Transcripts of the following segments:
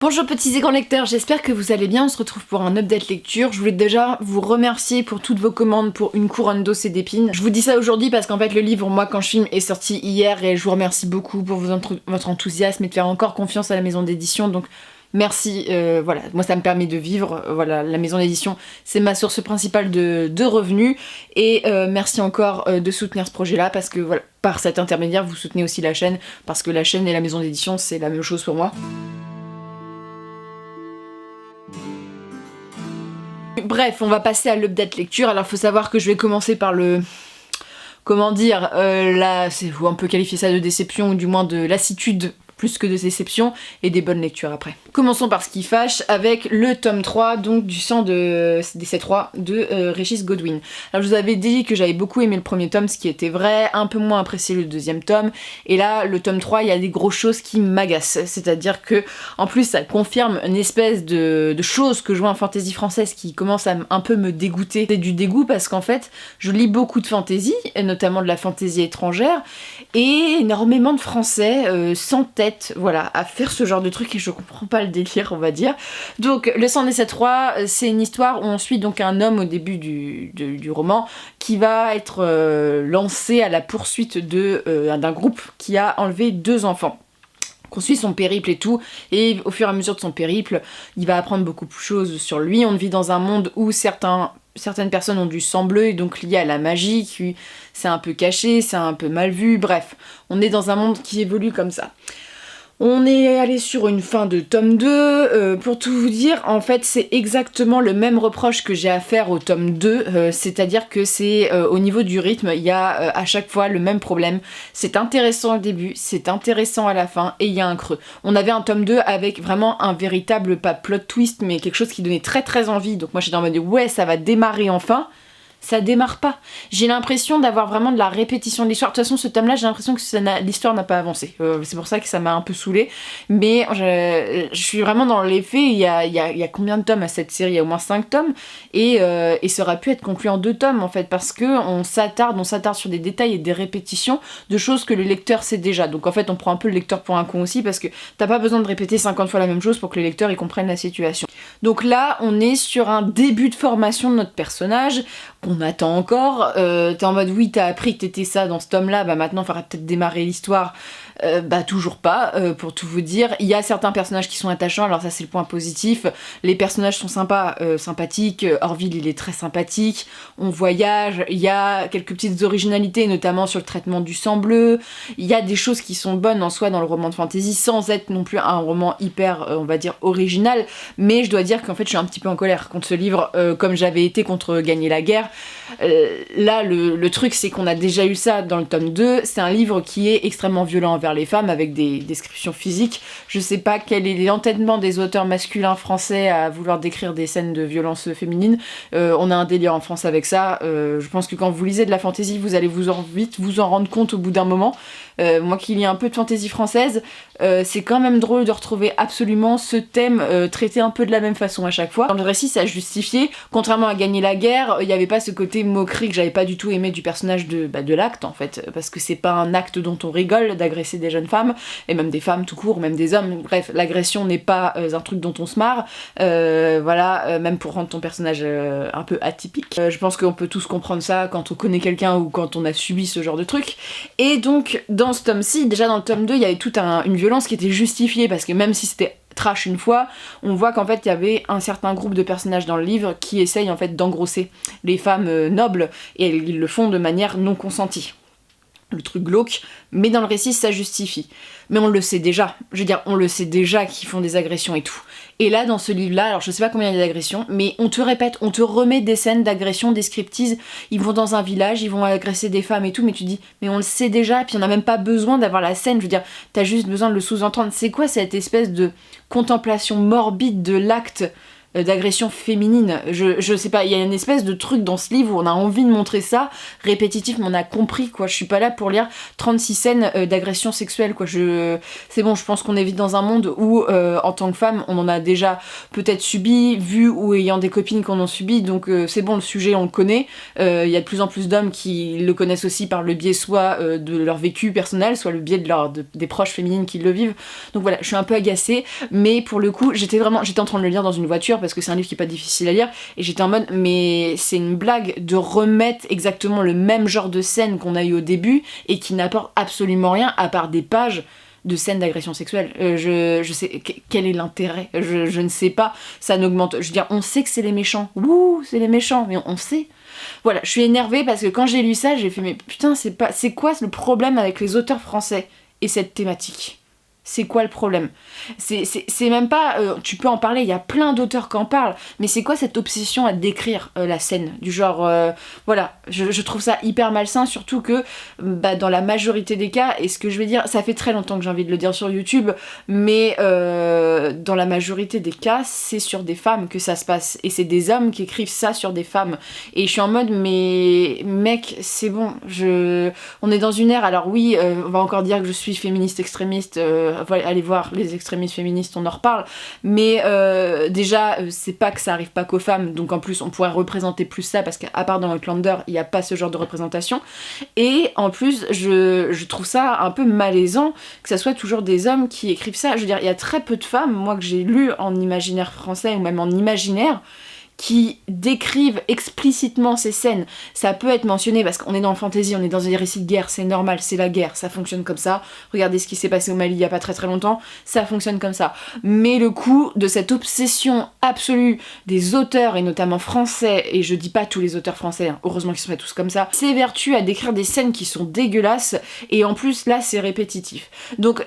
Bonjour petits et grands lecteurs, j'espère que vous allez bien, on se retrouve pour un update lecture. Je voulais déjà vous remercier pour toutes vos commandes pour Une couronne d'os et d'épines. Je vous dis ça aujourd'hui parce qu'en fait le livre Moi quand je filme est sorti hier et je vous remercie beaucoup pour votre enthousiasme et de faire encore confiance à la maison d'édition. Donc merci, voilà, moi ça me permet de vivre, voilà, la maison d'édition c'est ma source principale de revenus et merci encore de soutenir ce projet là parce que voilà, par cet intermédiaire vous soutenez aussi la chaîne parce que la chaîne et la maison d'édition c'est la même chose pour moi. Bref, on va passer à l'update lecture. Alors faut savoir que je vais commencer par le... Comment dire, là, faut un peu qualifier ça de déception ou du moins de lassitude plus que de déception et des bonnes lectures après. Commençons par ce qui fâche avec le tome 3, donc du sang des C3 de Régis Godwin. Alors je vous avais dit que j'avais beaucoup aimé le premier tome, ce qui était vrai, un peu moins apprécié le deuxième tome, et là le tome 3 il y a des grosses choses qui m'agacent, c'est-à-dire que en plus ça confirme une espèce de chose que je vois en fantaisie française qui commence à un peu me dégoûter. C'est du dégoût parce qu'en fait je lis beaucoup de fantaisie, et notamment de la fantaisie étrangère, et énormément de français sans tête, voilà, à faire ce genre de truc et je comprends pas le délire, on va dire. Donc le sang des C3, c'est une histoire où on suit donc un homme au début du roman qui va être lancé à la poursuite d'un groupe qui a enlevé 2 enfants. Qu'on suit son périple et tout, et au fur et à mesure de son périple, il va apprendre beaucoup de choses sur lui. On vit dans un monde où certaines personnes ont du sang bleu, et donc lié à la magie, c'est un peu caché, c'est un peu mal vu, bref. On est dans un monde qui évolue comme ça. On est allé sur une fin de tome 2, pour tout vous dire, en fait c'est exactement le même reproche que j'ai à faire au tome 2, c'est-à-dire que c'est au niveau du rythme, il y a à chaque fois le même problème. C'est intéressant au début, c'est intéressant à la fin, et il y a un creux. On avait un tome 2 avec vraiment un véritable, pas plot twist, mais quelque chose qui donnait très très envie, donc moi j'étais en mode ouais ça va démarrer enfin. Ça démarre pas. J'ai l'impression d'avoir vraiment de la répétition de l'histoire. De toute façon, ce tome-là, j'ai l'impression que l'histoire n'a pas avancé. C'est pour ça que ça m'a un peu saoulée. Mais je suis vraiment dans l'effet. Il y a combien de tomes à cette série? Il y a au moins 5 tomes. Et ça aurait pu être conclu en 2 tomes, en fait. Parce qu'on s'attarde sur des détails et des répétitions de choses que le lecteur sait déjà. Donc en fait, on prend un peu le lecteur pour un con aussi. Parce que t'as pas besoin de répéter 50 fois la même chose pour que le lecteur y comprenne la situation. Donc là, on est sur un début de formation de notre personnage. On attend encore, t'es en mode oui t'as appris que t'étais ça dans ce tome là, bah maintenant il faudra peut-être démarrer l'histoire, bah toujours pas, pour tout vous dire. Il y a certains personnages qui sont attachants, alors ça c'est le point positif, les personnages sont sympas, sympathiques, Orville il est très sympathique, on voyage, il y a quelques petites originalités notamment sur le traitement du sang bleu, il y a des choses qui sont bonnes en soi dans le roman de fantasy sans être non plus un roman hyper, on va dire original, mais je dois dire qu'en fait je suis un petit peu en colère contre ce livre, comme j'avais été contre Gagner la guerre. Là le truc c'est qu'on a déjà eu ça dans le tome 2, c'est un livre qui est extrêmement violent envers les femmes avec des descriptions physiques. Je sais pas quel est l'entêtement des auteurs masculins français à vouloir décrire des scènes de violence féminine, on a un délire en France avec ça, je pense que quand vous lisez de la fantasy vous allez vite vous en rendre compte au bout d'un moment. Moi qui lis un peu de fantasy française, c'est quand même drôle de retrouver absolument ce thème traité un peu de la même façon à chaque fois. Dans le récit ça justifié, contrairement à Gagner la guerre, il n'y avait pas ce côté moquerie que j'avais pas du tout aimé du personnage de l'acte en fait, parce que c'est pas un acte dont on rigole d'agresser des jeunes femmes, et même des femmes tout court, même des hommes, bref, l'agression n'est pas un truc dont on se marre, voilà, même pour rendre ton personnage un peu atypique. Je pense qu'on peut tous comprendre ça quand on connaît quelqu'un ou quand on a subi ce genre de truc, et donc dans ce tome-ci, déjà dans le tome 2, il y avait toute une violence qui était justifiée, parce que même si c'était trash une fois, on voit qu'en fait il y avait un certain groupe de personnages dans le livre qui essayent en fait d'engrosser les femmes nobles, et ils le font de manière non consentie. Le truc glauque, mais dans le récit ça justifie. Mais on le sait déjà, je veux dire, on le sait déjà qu'ils font des agressions et tout. Et là dans ce livre là, alors je sais pas combien il y a d'agressions, mais on te répète, on te remet des scènes d'agression, des scriptises, ils vont dans un village, ils vont agresser des femmes et tout, mais tu dis, mais on le sait déjà, et puis on a même pas besoin d'avoir la scène, je veux dire, t'as juste besoin de le sous-entendre. C'est quoi cette espèce de contemplation morbide de l'acte d'agression féminine. Je sais pas, il y a une espèce de truc dans ce livre où on a envie de montrer ça, répétitif, mais on a compris, quoi. Je suis pas là pour lire 36 scènes d'agression sexuelle, quoi. C'est bon, je pense qu'on est vite dans un monde où, en tant que femme, on en a déjà peut-être subi, vu, ou ayant des copines qui en ont subi, donc c'est bon, le sujet, on le connaît. Il y a de plus en plus d'hommes qui le connaissent aussi par le biais soit de leur vécu personnel, soit le biais des proches féminines qui le vivent. Donc voilà, je suis un peu agacée, mais pour le coup, j'étais en train de le lire dans une voiture, parce que c'est un livre qui est pas difficile à lire, et j'étais en mode, mais c'est une blague de remettre exactement le même genre de scène qu'on a eu au début, et qui n'apporte absolument rien, à part des pages de scènes d'agression sexuelle. Je sais, quel est l'intérêt, je ne sais pas, ça n'augmente, je veux dire, on sait que c'est les méchants, wouh, c'est les méchants, mais on sait. Voilà, je suis énervée parce que quand j'ai lu ça, j'ai fait, mais putain, c'est quoi le problème avec les auteurs français et cette thématique ? C'est quoi le problème ? C'est même pas... tu peux en parler, il y a plein d'auteurs qui en parlent, mais c'est quoi cette obsession à décrire la scène ? Du genre... voilà, je trouve ça hyper malsain, surtout que dans la majorité des cas, et ce que je vais dire, ça fait très longtemps que j'ai envie de le dire sur YouTube, mais dans la majorité des cas, c'est sur des femmes que ça se passe, et c'est des hommes qui écrivent ça sur des femmes. Et je suis en mode, mais mec, c'est bon, on est dans une ère, alors oui, on va encore dire que je suis féministe extrémiste, allez voir les extrémistes féministes, on en reparle, mais déjà c'est pas que ça arrive pas qu'aux femmes, donc en plus on pourrait représenter plus ça, parce qu'à part dans Outlander il n'y a pas ce genre de représentation, et en plus je trouve ça un peu malaisant que ça soit toujours des hommes qui écrivent ça. Je veux dire, il y a très peu de femmes, moi que j'ai lu en imaginaire français ou même en imaginaire, qui décrivent explicitement ces scènes. Ça peut être mentionné parce qu'on est dans le fantasy, on est dans des récits de guerre, c'est normal, c'est la guerre, ça fonctionne comme ça. Regardez ce qui s'est passé au Mali il y a pas très très longtemps, ça fonctionne comme ça. Mais le coup de cette obsession absolue des auteurs, et notamment français, et je dis pas tous les auteurs français, hein, heureusement qu'ils sont pas tous comme ça, s'évertuent à décrire des scènes qui sont dégueulasses, et en plus là c'est répétitif. Donc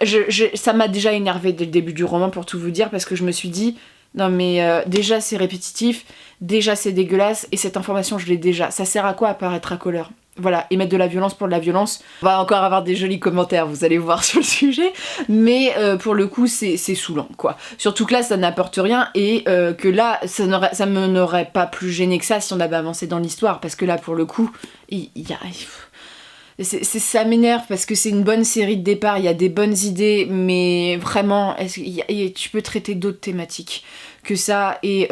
ça m'a déjà énervé dès le début du roman, pour tout vous dire, parce que je me suis dit, non mais déjà c'est répétitif, déjà c'est dégueulasse, et cette information je l'ai déjà. Ça sert à quoi à part être racoleur ? Voilà, et mettre de la violence pour de la violence. On va encore avoir des jolis commentaires, vous allez voir sur le sujet, mais pour le coup c'est saoulant, quoi. Surtout que là ça n'apporte rien, et que là ça me n'aurait pas plus gêné que ça si on avait avancé dans l'histoire, parce que là pour le coup, il y a... ça m'énerve parce que c'est une bonne série de départ, il y a des bonnes idées, mais vraiment, tu peux traiter d'autres thématiques que ça, et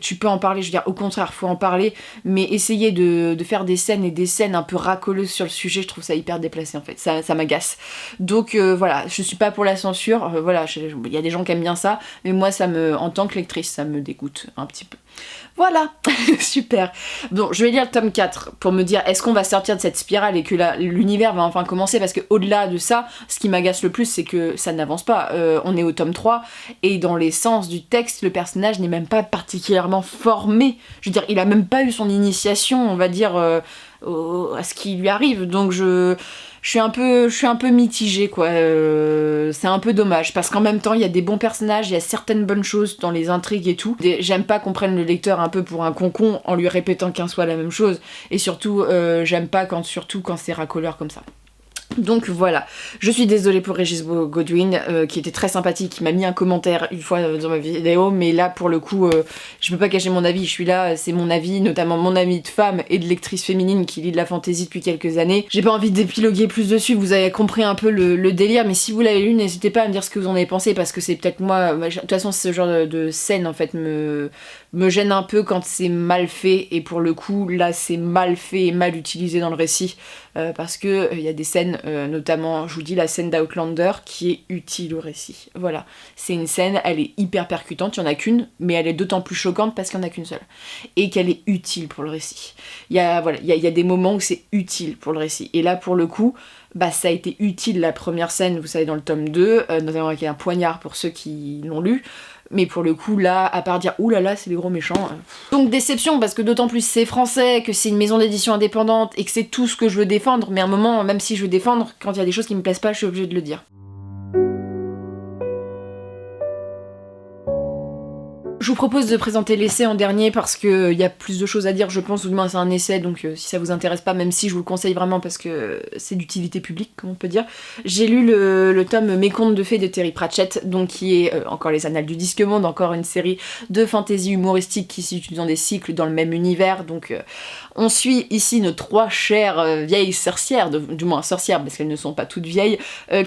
tu peux en parler, je veux dire, au contraire, faut en parler, mais essayer de faire des scènes et des scènes un peu racoleuses sur le sujet, je trouve ça hyper déplacé en fait, ça m'agace. Donc voilà, je suis pas pour la censure, voilà, il y a des gens qui aiment bien ça, mais moi en tant que lectrice, ça me dégoûte un petit peu. Voilà, super. Bon, je vais lire le tome 4 pour me dire est-ce qu'on va sortir de cette spirale et que l'univers va enfin commencer, parce que au-delà de ça, ce qui m'agace le plus, c'est que ça n'avance pas. On est au tome 3 et dans l'essence du texte, le personnage n'est même pas particulièrement formé. Je veux dire, il a même pas eu son initiation, on va dire, à ce qui lui arrive. Donc je suis un peu mitigée, quoi. C'est un peu dommage, parce qu'en même temps, il y a des bons personnages, il y a certaines bonnes choses dans les intrigues et tout. J'aime pas qu'on prenne le lecteur un peu pour un concon en lui répétant 15 fois la même chose, et surtout, j'aime pas surtout quand c'est racoleur comme ça. Donc voilà, je suis désolée pour Régis Godwin, qui était très sympathique, qui m'a mis un commentaire une fois dans ma vidéo, mais là pour le coup, je peux pas cacher mon avis, je suis là, c'est mon avis, notamment mon avis de femme et de lectrice féminine qui lit de la fantasy depuis quelques années. J'ai pas envie d'épiloguer plus dessus, vous avez compris un peu le délire, mais si vous l'avez lu, n'hésitez pas à me dire ce que vous en avez pensé, parce que c'est peut-être moi, de toute façon ce genre de scène en fait me gêne un peu quand c'est mal fait, et pour le coup là c'est mal fait et mal utilisé dans le récit, parce que il y a des scènes, notamment je vous dis la scène d'Outlander qui est utile au récit. Voilà, c'est une scène, elle est hyper percutante, il y en a qu'une, mais elle est d'autant plus choquante parce qu'il y en a qu'une seule, et qu'elle est utile pour le récit. Il y a des moments où c'est utile pour le récit, et là pour le coup ça a été utile. La première scène, vous savez, dans le tome 2, notamment avec un poignard pour ceux qui l'ont lu. Mais pour le coup, là, à part dire « Ouh là là, c'est les gros méchants ». Donc déception, parce que d'autant plus c'est français, que c'est une maison d'édition indépendante, et que c'est tout ce que je veux défendre. Mais à un moment, même si je veux défendre, quand il y a des choses qui me plaisent pas, je suis obligée de le dire. Je vous propose de présenter l'essai en dernier parce qu'il y a plus de choses à dire, je pense, ou du moins c'est un essai, donc si ça vous intéresse pas, même si je vous le conseille vraiment parce que c'est d'utilité publique, comme on peut dire. J'ai lu le tome Mes contes de fées de Terry Pratchett, donc qui est encore les Annales du Disque Monde, encore une série de fantasy humoristique qui se situe dans des cycles dans le même univers, donc on suit ici nos 3 chères vieilles sorcières, du moins sorcières parce qu'elles ne sont pas toutes vieilles,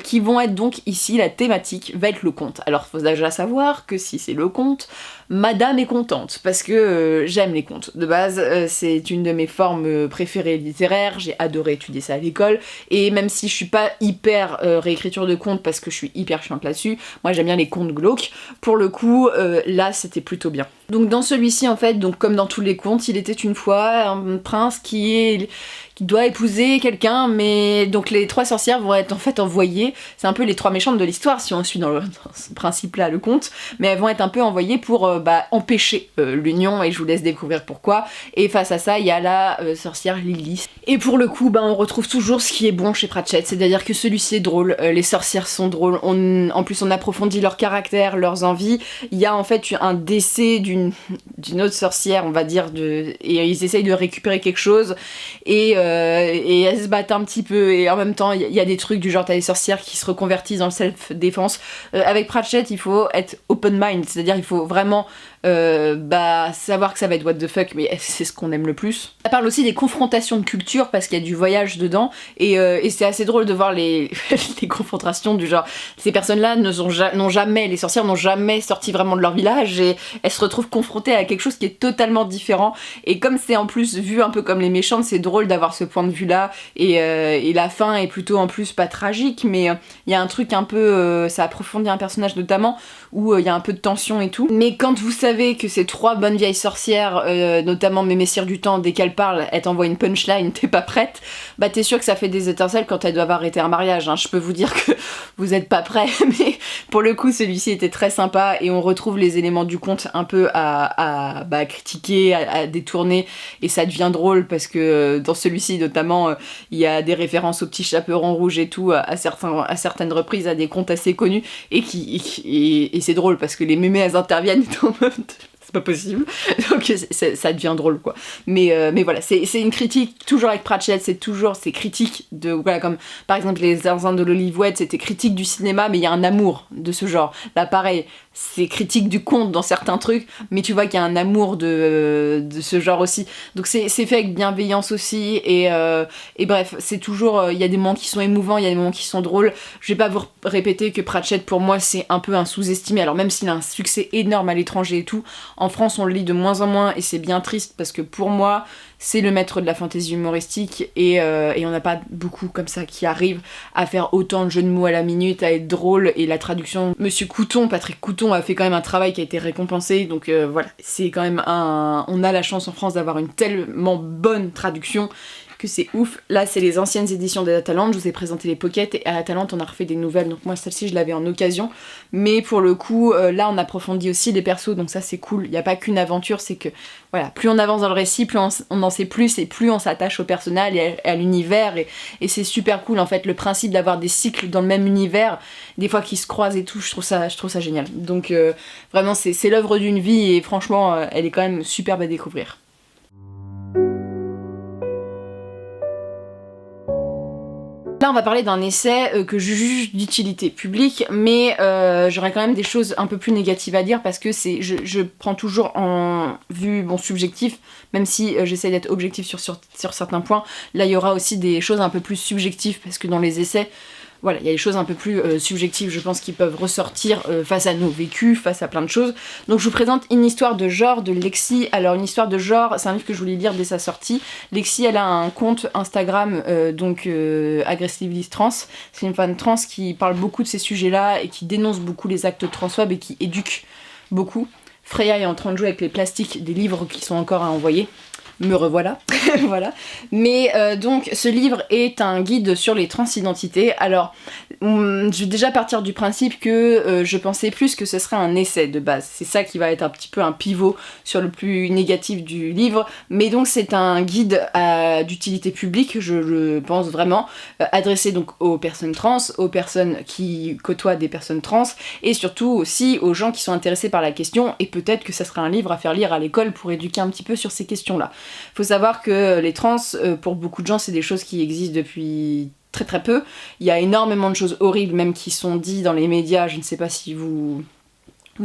qui vont être donc ici, la thématique va être le conte. Alors faut déjà savoir que si c'est le conte, Madame est contente, parce que j'aime les contes. De base, c'est une de mes formes préférées littéraires, j'ai adoré étudier ça à l'école, et même si je suis pas hyper réécriture de contes, parce que je suis hyper chiante là-dessus, moi j'aime bien les contes glauques, pour le coup, là c'était plutôt bien. Donc dans celui-ci, en fait, donc comme dans tous les contes, il était une fois un prince qui doit épouser quelqu'un, mais donc les 3 sorcières vont être en fait envoyées, c'est un peu les 3 méchantes de l'histoire si on suit dans ce principe-là le conte, mais elles vont être un peu envoyées pour empêcher l'union, et je vous laisse découvrir pourquoi. Et face à ça, il y a la sorcière Lily. Et pour le coup, on retrouve toujours ce qui est bon chez Pratchett, c'est-à-dire que celui-ci est drôle, les sorcières sont drôles, en plus on approfondit leur caractère, leurs envies, il y a en fait un décès d'une autre sorcière, on va dire, et ils essayent de récupérer quelque chose, et elles se battent un petit peu, et en même temps il y a des trucs du genre t'as des sorcières qui se reconvertissent dans le self-défense. Avec Pratchett il faut être open mind, c'est-à-dire il faut vraiment savoir que ça va être what the fuck, mais c'est ce qu'on aime le plus. Ça parle aussi des confrontations de culture parce qu'il y a du voyage dedans, et c'est assez drôle de voir les confrontations du genre ces personnes-là les sorcières n'ont jamais sorti vraiment de leur village, et elles se retrouvent confrontées à quelque chose qui est totalement différent, et comme c'est en plus vu un peu comme les méchantes, c'est drôle d'avoir ce point de vue-là, et la fin est plutôt en plus pas tragique, mais il y a un truc un peu, ça approfondit un personnage notamment, où il y a un peu de tension et tout. Mais quand vous savez que ces 3 bonnes vieilles sorcières, notamment mes messieurs du temps, dès qu'elles parlent, elles t'envoient une punchline, t'es pas prête, t'es sûr que ça fait des étincelles quand elles doivent arrêter un mariage, hein. Je peux vous dire que vous êtes pas prêts, mais pour le coup celui-ci était très sympa, et on retrouve les éléments du conte un peu à critiquer, à détourner, et ça devient drôle parce que dans celui-ci notamment, il y a des références au petit chaperon rouge et tout, à certaines reprises, à des contes assez connus, et c'est drôle parce que les mémés elles interviennent en mode c'est pas possible, donc ça devient drôle quoi. Mais voilà, c'est une critique, toujours avec Pratchett, c'est critique de, voilà, comme par exemple les Zinzins de l'Olivouette, c'était critique du cinéma, mais il y a un amour de ce genre. Là pareil, c'est critique du conte dans certains trucs, mais tu vois qu'il y a un amour de ce genre aussi. Donc c'est fait avec bienveillance aussi, et bref, c'est toujours, il y a des moments qui sont émouvants, il y a des moments qui sont drôles. Je vais pas vous répéter que Pratchett pour moi c'est un peu un sous-estimé, alors même s'il a un succès énorme à l'étranger et tout, en France on le lit de moins en moins, et c'est bien triste parce que pour moi c'est le maître de la fantaisie humoristique, et on n'a pas beaucoup comme ça qui arrivent à faire autant de jeux de mots à la minute, à être drôle, et la traduction, Monsieur Couton, Patrick Couton a fait quand même un travail qui a été récompensé, donc voilà, c'est quand même on a la chance en France d'avoir une tellement bonne traduction que c'est ouf. Là c'est les anciennes éditions des Atalante, je vous ai présenté les pockets, et à Atalante on a refait des nouvelles, donc moi celle-ci je l'avais en occasion, mais pour le coup là on approfondit aussi les persos, donc ça c'est cool, il n'y a pas qu'une aventure, c'est que voilà, plus on avance dans le récit, plus on en sait plus, et plus on s'attache au personnage et à l'univers, et c'est super cool en fait, le principe d'avoir des cycles dans le même univers, des fois qui se croisent et tout, je trouve ça génial. Donc vraiment c'est l'œuvre d'une vie, et franchement elle est quand même superbe à découvrir. Là on va parler d'un essai que je juge d'utilité publique, mais j'aurais quand même des choses un peu plus négatives à dire, parce que je prends toujours en vue mon subjectif, même si j'essaie d'être objectif sur certains points. Là il y aura aussi des choses un peu plus subjectives, parce que dans les essais, voilà, il y a des choses un peu plus subjectives, je pense, qui peuvent ressortir face à nos vécus, face à plein de choses. Donc je vous présente Une histoire de genre de Lexi. Alors Une histoire de genre, c'est un livre que je voulais lire dès sa sortie. Lexi, elle a un compte Instagram, Aggressively Trans. C'est une fan trans qui parle beaucoup de ces sujets-là, et qui dénonce beaucoup les actes transphobes, et qui éduque beaucoup. Freya est en train de jouer avec les plastiques des livres qui sont encore à envoyer. Me revoilà, voilà. Mais donc ce livre est un guide sur les transidentités. Alors, je vais déjà partir du principe que je pensais plus que ce serait un essai de base. C'est ça qui va être un petit peu un pivot sur le plus négatif du livre. Mais donc c'est un guide d'utilité publique, je le pense vraiment, adressé donc aux personnes trans, aux personnes qui côtoient des personnes trans, et surtout aussi aux gens qui sont intéressés par la question, et peut-être que ça sera un livre à faire lire à l'école pour éduquer un petit peu sur ces questions-là. Faut savoir que les trans, pour beaucoup de gens, c'est des choses qui existent depuis très très peu. Il y a énormément de choses horribles même qui sont dites dans les médias, je ne sais pas si vous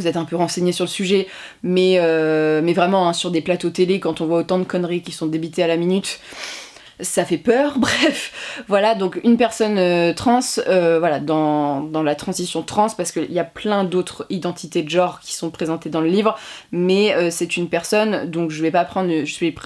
êtes un peu renseignés sur le sujet, mais vraiment hein, sur des plateaux télé, quand on voit autant de conneries qui sont débitées à la minute, ça fait peur. Bref, voilà, donc une personne trans, voilà, dans la transition trans, parce qu'il y a plein d'autres identités de genre qui sont présentées dans le livre, mais c'est une personne, donc je vais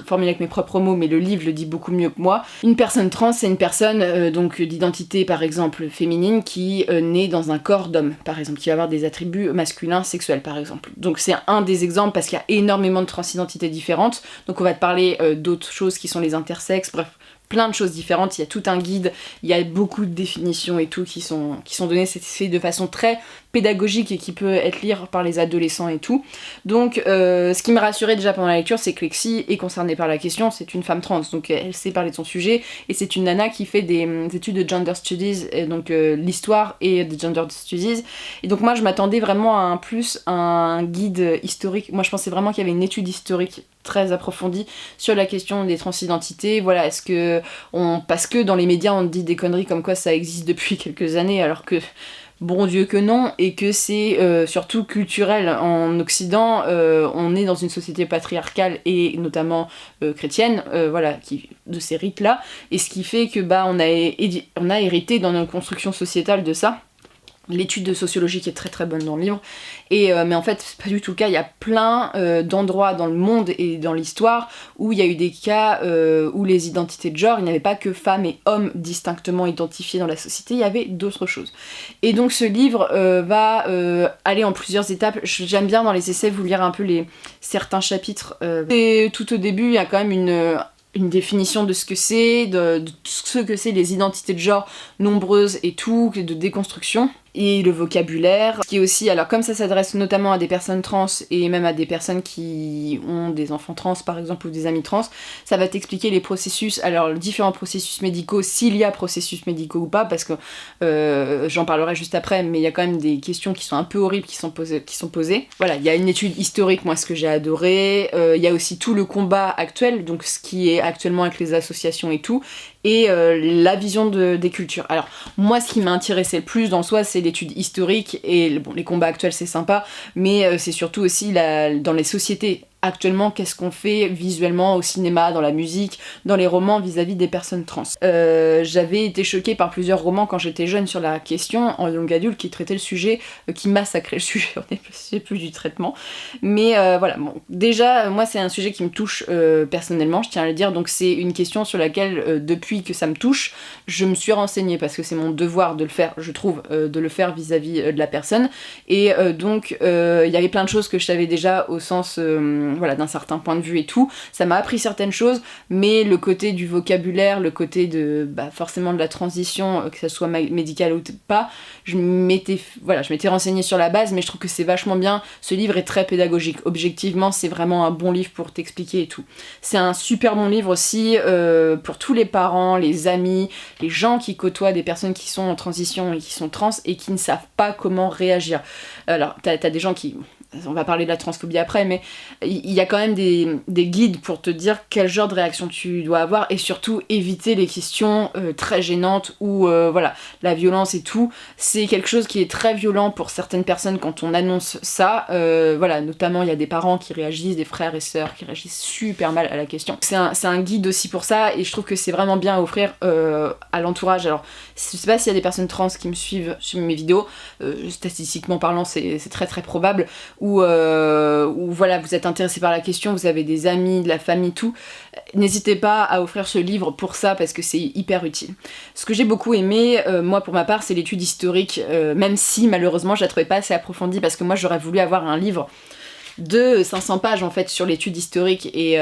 formuler avec mes propres mots, mais le livre le dit beaucoup mieux que moi. Une personne trans, c'est une personne donc d'identité par exemple féminine qui naît dans un corps d'homme, par exemple, qui va avoir des attributs masculins sexuels par exemple. Donc c'est un des exemples parce qu'il y a énormément de transidentités différentes, donc on va te parler d'autres choses qui sont les intersexes, bref, plein de choses différentes, il y a tout un guide, il y a beaucoup de définitions et tout qui sont données, c'est fait de façon très pédagogique et qui peut être lire par les adolescents et tout. Donc ce qui me rassurait déjà pendant la lecture, c'est que Lexi est concernée par la question, c'est une femme trans, donc elle sait parler de son sujet, et c'est une nana qui fait des études de gender studies, et donc l'histoire et de gender studies, et donc moi je m'attendais vraiment à un guide historique. Moi je pensais vraiment qu'il y avait une étude historique très approfondie sur la question des transidentités. Voilà, parce que dans les médias on dit des conneries comme quoi ça existe depuis quelques années, alors que bon Dieu que non, et que c'est surtout culturel. En Occident, on est dans une société patriarcale et notamment chrétienne, voilà, de ces rites-là, et ce qui fait que on a hérité dans notre construction sociétale de ça. L'étude de sociologie qui est très très bonne dans le livre, mais en fait c'est pas du tout le cas. Il y a plein d'endroits dans le monde et dans l'histoire où il y a eu des cas où les identités de genre, il n'y avait pas que femmes et hommes distinctement identifiés dans la société, il y avait d'autres choses. Et donc ce livre va aller en plusieurs étapes. J'aime bien dans les essais vous lire un peu certains chapitres. Et tout au début il y a quand même une définition de ce que c'est, de ce que c'est les identités de genre nombreuses et tout, de déconstruction. Et le vocabulaire, qui est aussi, alors comme ça s'adresse notamment à des personnes trans et même à des personnes qui ont des enfants trans par exemple ou des amis trans, ça va t'expliquer les processus, alors les différents processus médicaux, s'il y a processus médicaux ou pas, parce que j'en parlerai juste après, mais il y a quand même des questions qui sont un peu horribles qui sont posées. Voilà, il y a une étude historique, moi ce que j'ai adoré, il y a aussi tout le combat actuel, donc ce qui est actuellement avec les associations et tout, et la vision des cultures. Alors moi ce qui m'a intéressé le plus dans soi c'est l'étude historique, et bon, les combats actuels c'est sympa, mais c'est surtout aussi dans les sociétés actuellement, qu'est-ce qu'on fait visuellement au cinéma, dans la musique, dans les romans vis-à-vis des personnes trans. J'avais été choquée par plusieurs romans quand j'étais jeune sur la question, en young adulte, qui traitaient le sujet, qui massacraient le sujet, on n'est plus du traitement. Mais voilà, bon, déjà, moi c'est un sujet qui me touche personnellement, je tiens à le dire, donc c'est une question sur laquelle, depuis que ça me touche, je me suis renseignée, parce que c'est mon devoir de le faire, je trouve, de le faire vis-à-vis de la personne, et donc il y avait plein de choses que je savais déjà au sens... voilà, d'un certain point de vue et tout, ça m'a appris certaines choses, mais le côté du vocabulaire, le côté de forcément de la transition, que ça soit médical ou pas, je m'étais renseignée sur la base, mais je trouve que c'est vachement bien. Ce livre est très pédagogique, objectivement c'est vraiment un bon livre pour t'expliquer et tout. C'est un super bon livre aussi pour tous les parents, les amis, les gens qui côtoient des personnes qui sont en transition et qui sont trans et qui ne savent pas comment réagir. Alors t'as des gens qui... On va parler de la transphobie après, mais il y a quand même des guides pour te dire quel genre de réaction tu dois avoir, et surtout éviter les questions très gênantes ou voilà, la violence et tout. C'est quelque chose qui est très violent pour certaines personnes quand on annonce ça. Voilà, notamment il y a des parents qui réagissent, des frères et sœurs qui réagissent super mal à la question. C'est un guide aussi pour ça, et je trouve que c'est vraiment bien à offrir à l'entourage. Alors, je sais pas s'il y a des personnes trans qui me suivent sur mes vidéos, statistiquement parlant c'est très très probable, ou voilà, vous êtes intéressé par la question, vous avez des amis, de la famille, tout, n'hésitez pas à offrir ce livre pour ça, parce que c'est hyper utile. Ce que j'ai beaucoup aimé, moi pour ma part, c'est l'étude historique, même si malheureusement je la trouvais pas assez approfondie, parce que moi j'aurais voulu avoir un livre de 500 pages en fait sur l'étude historique et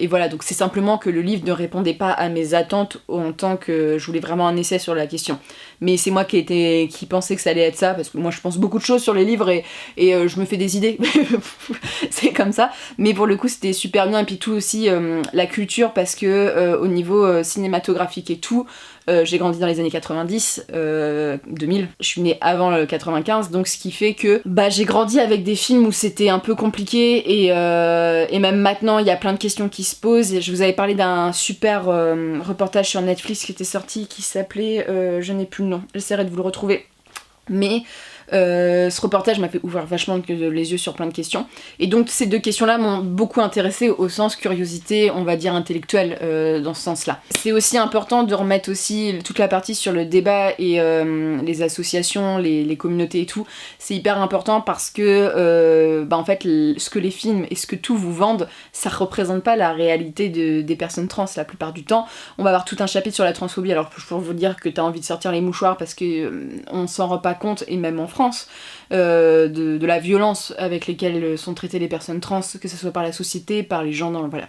voilà, donc c'est simplement que le livre ne répondait pas à mes attentes en tant que je voulais vraiment un essai sur la question. Mais c'est moi qui pensais que ça allait être ça, parce que moi je pense beaucoup de choses sur les livres et je me fais des idées, c'est comme ça. Mais pour le coup c'était super bien, et puis tout aussi la culture, parce que au niveau cinématographique et tout, j'ai grandi dans les années 90, 2000, je suis née avant le 95, donc ce qui fait que j'ai grandi avec des films où c'était un peu compliqué et même maintenant il y a plein de questions qui se posent. Et je vous avais parlé d'un super reportage sur Netflix qui était sorti, qui s'appelait, je n'ai plus le nom, j'essaierai de vous le retrouver, mais ce reportage m'a fait ouvrir vachement les yeux sur plein de questions, et donc ces deux questions-là m'ont beaucoup intéressée au sens curiosité, on va dire intellectuelle, dans ce sens-là. C'est aussi important de remettre aussi toute la partie sur le débat et les associations, les communautés et tout. C'est hyper important parce que en fait ce que les films et ce que tout vous vendent, ça représente pas la réalité des personnes trans la plupart du temps. On va avoir tout un chapitre sur la transphobie, alors je peux vous dire que t'as envie de sortir les mouchoirs parce que on s'en rend pas compte, et même en France, de la violence avec lesquelles sont traitées les personnes trans, que ce soit par la société, par les gens dans... Voilà,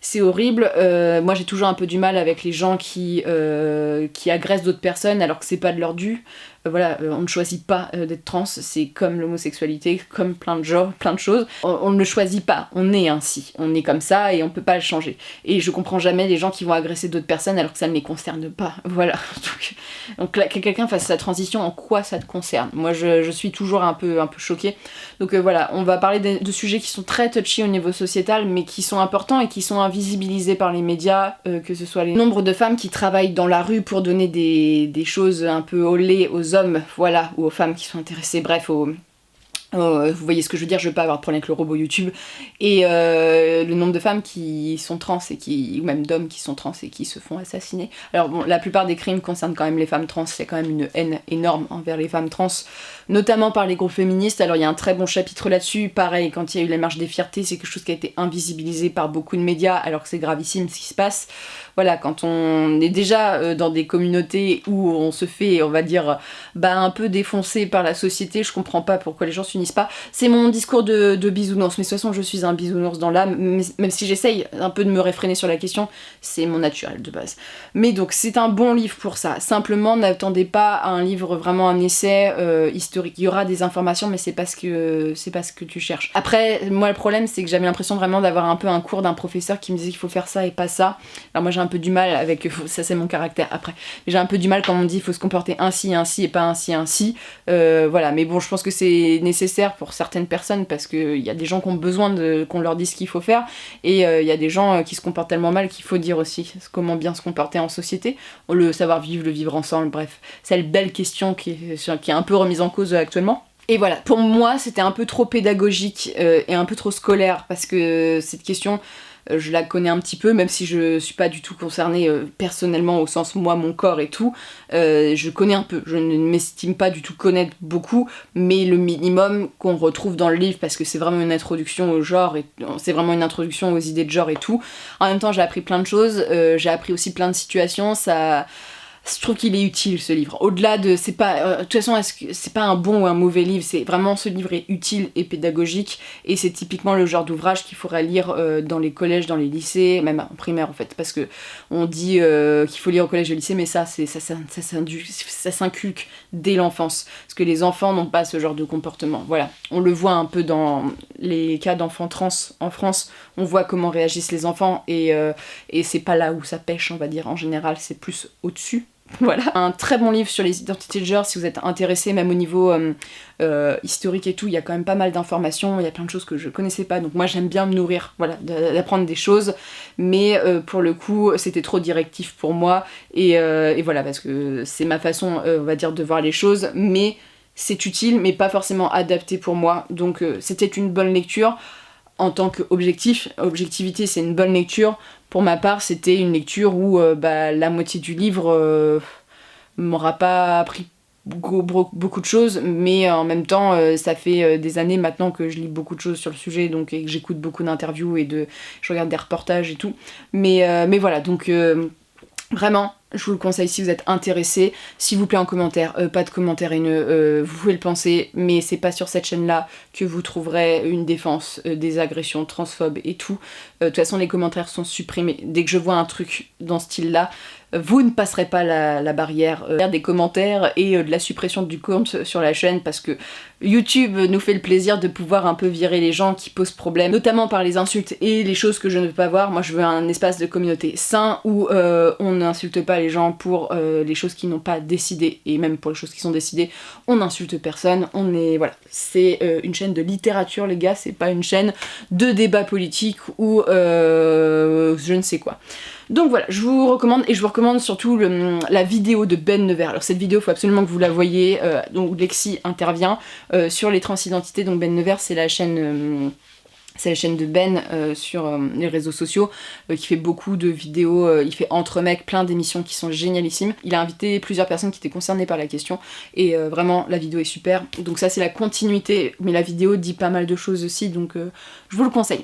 c'est horrible. Moi j'ai toujours un peu du mal avec les gens qui agressent d'autres personnes alors que c'est pas de leur dû. On ne choisit pas d'être trans, c'est comme l'homosexualité, comme plein de genres, plein de choses. On ne le choisit pas, on est ainsi, on est comme ça et on peut pas le changer. Et je comprends jamais les gens qui vont agresser d'autres personnes alors que ça ne les concerne pas. Voilà. Donc là, que quelqu'un fasse sa transition, en quoi ça te concerne? Moi je suis toujours un peu choquée. Donc voilà, on va parler de sujets qui sont très touchy au niveau sociétal, mais qui sont importants et qui sont invisibilisés par les médias, que ce soit les nombres de femmes qui travaillent dans la rue pour donner des choses un peu au lait aux hommes, voilà, ou aux femmes qui sont intéressées, bref, vous voyez ce que je veux dire, je veux pas avoir de problème avec le robot YouTube, et le nombre de femmes qui sont trans ou même d'hommes qui sont trans et qui se font assassiner. Alors bon, la plupart des crimes concernent quand même les femmes trans, il y a quand même une haine énorme envers les femmes trans, notamment par les groupes féministes. Alors il y a un très bon chapitre là-dessus, pareil, quand il y a eu la marche des fiertés, c'est quelque chose qui a été invisibilisé par beaucoup de médias, alors que c'est gravissime ce qui se passe. Voilà, quand on est déjà dans des communautés où on se fait, on va dire, un peu défoncer par la société, je comprends pas pourquoi les gens s'unissent pas. C'est mon discours de bisounours, mais de toute façon je suis un bisounours dans l'âme, même si j'essaye un peu de me réfréner sur la question, c'est mon naturel de base. Mais donc c'est un bon livre pour ça. Simplement n'attendez pas à un livre, vraiment un essai historique. Il y aura des informations, mais c'est pas ce que tu cherches. Après, moi le problème c'est que j'avais l'impression vraiment d'avoir un peu un cours d'un professeur qui me disait qu'il faut faire ça et pas ça. Alors moi j'ai un peu du mal avec ça, c'est mon caractère après. J'ai un peu du mal quand on me dit il faut se comporter ainsi et pas ainsi. Voilà, mais bon, je pense que c'est nécessaire pour certaines personnes parce qu'il y a des gens qui ont besoin qu'on leur dise ce qu'il faut faire, et il y a des gens qui se comportent tellement mal qu'il faut dire aussi comment bien se comporter en société, le savoir vivre, le vivre ensemble, bref. C'est une belle question qui est un peu remise en cause actuellement. Et voilà, pour moi c'était un peu trop pédagogique et un peu trop scolaire, parce que cette question... je la connais un petit peu, même si je suis pas du tout concernée personnellement au sens moi, mon corps et tout, je connais un peu, je ne m'estime pas du tout connaître beaucoup, mais le minimum qu'on retrouve dans le livre, parce que c'est vraiment une introduction au genre, et c'est vraiment une introduction aux idées de genre et tout. En même temps j'ai appris plein de choses, j'ai appris aussi plein de situations, je trouve qu'il est utile ce livre. Au-delà de... c'est pas... de toute façon, c'est pas un bon ou un mauvais livre, c'est vraiment ce livre est utile et pédagogique, et c'est typiquement le genre d'ouvrage qu'il faudra lire dans les collèges, dans les lycées, même en primaire en fait, parce que on dit qu'il faut lire au collège et au lycée, mais ça s'inculque dès l'enfance, parce que les enfants n'ont pas ce genre de comportement. Voilà, on le voit un peu dans les cas d'enfants trans en France, on voit comment réagissent les enfants, et c'est pas là où ça pêche, on va dire, en général, c'est plus au-dessus. Voilà, un très bon livre sur les identités de genre si vous êtes intéressé, même au niveau historique et tout, il y a quand même pas mal d'informations, il y a plein de choses que je connaissais pas, donc moi j'aime bien me nourrir, voilà, d'apprendre des choses, mais pour le coup c'était trop directif pour moi, et voilà, parce que c'est ma façon, on va dire, de voir les choses, mais c'est utile, mais pas forcément adapté pour moi, donc c'était une bonne lecture. En tant qu'objectivité, c'est une bonne lecture. Pour ma part, c'était une lecture où la moitié du livre m'aura pas appris beaucoup de choses, mais en même temps, ça fait des années maintenant que je lis beaucoup de choses sur le sujet, donc, et que j'écoute beaucoup d'interviews et je regarde des reportages et tout. Mais voilà, donc... Vraiment, je vous le conseille si vous êtes intéressé. S'il vous plaît en commentaire, pas de commentaires haineux, vous pouvez le penser, mais c'est pas sur cette chaîne-là que vous trouverez une défense des agressions transphobes et tout. De toute façon, les commentaires sont supprimés. Dès que je vois un truc dans ce style-là, vous ne passerez pas la barrière des commentaires et de la suppression du compte sur la chaîne, parce que YouTube nous fait le plaisir de pouvoir un peu virer les gens qui posent problème, notamment par les insultes et les choses que je ne veux pas voir. Moi je veux un espace de communauté sain où on n'insulte pas les gens pour les choses qui n'ont pas décidé, et même pour les choses qui sont décidées, on n'insulte personne. On est, voilà, c'est une chaîne de littérature les gars, c'est pas une chaîne de débat politique ou je ne sais quoi. Donc voilà, je vous recommande, et je vous recommande surtout la vidéo de Ben Nevers. Alors cette vidéo, il faut absolument que vous la voyez, donc Lexi intervient sur les transidentités. Donc Ben Nevers, c'est la chaîne de Ben sur les réseaux sociaux, qui fait beaucoup de vidéos, il fait Entre mecs, plein d'émissions qui sont génialissimes. Il a invité plusieurs personnes qui étaient concernées par la question, et vraiment la vidéo est super. Donc ça c'est la continuité, mais la vidéo dit pas mal de choses aussi, donc je vous le conseille.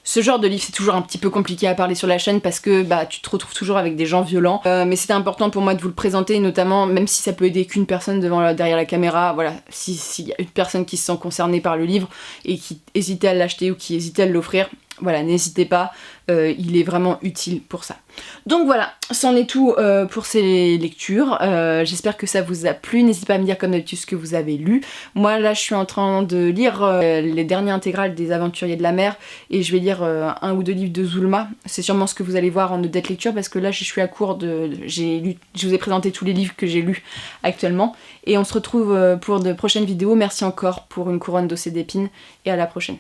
Ce genre de livre, c'est toujours un petit peu compliqué à parler sur la chaîne parce que bah, tu te retrouves toujours avec des gens violents. Mais c'était important pour moi de vous le présenter, notamment, même si ça peut aider qu'une personne derrière la caméra, voilà, s'il y a une personne qui se sent concernée par le livre et qui hésitait à l'acheter ou qui hésitait à l'offrir, voilà, n'hésitez pas, il est vraiment utile pour ça. Donc voilà, c'en est tout pour ces lectures. J'espère que ça vous a plu. N'hésitez pas à me dire comme d'habitude ce que vous avez lu. Moi là je suis en train de lire les dernières intégrales des Aventuriers de la mer, et je vais lire un ou deux livres de Zulma. C'est sûrement ce que vous allez voir en Odette Lecture, parce que là je suis à court de... je vous ai présenté tous les livres que j'ai lus actuellement, et on se retrouve pour de prochaines vidéos. Merci encore pour une couronne d'os et d'épines, et à la prochaine.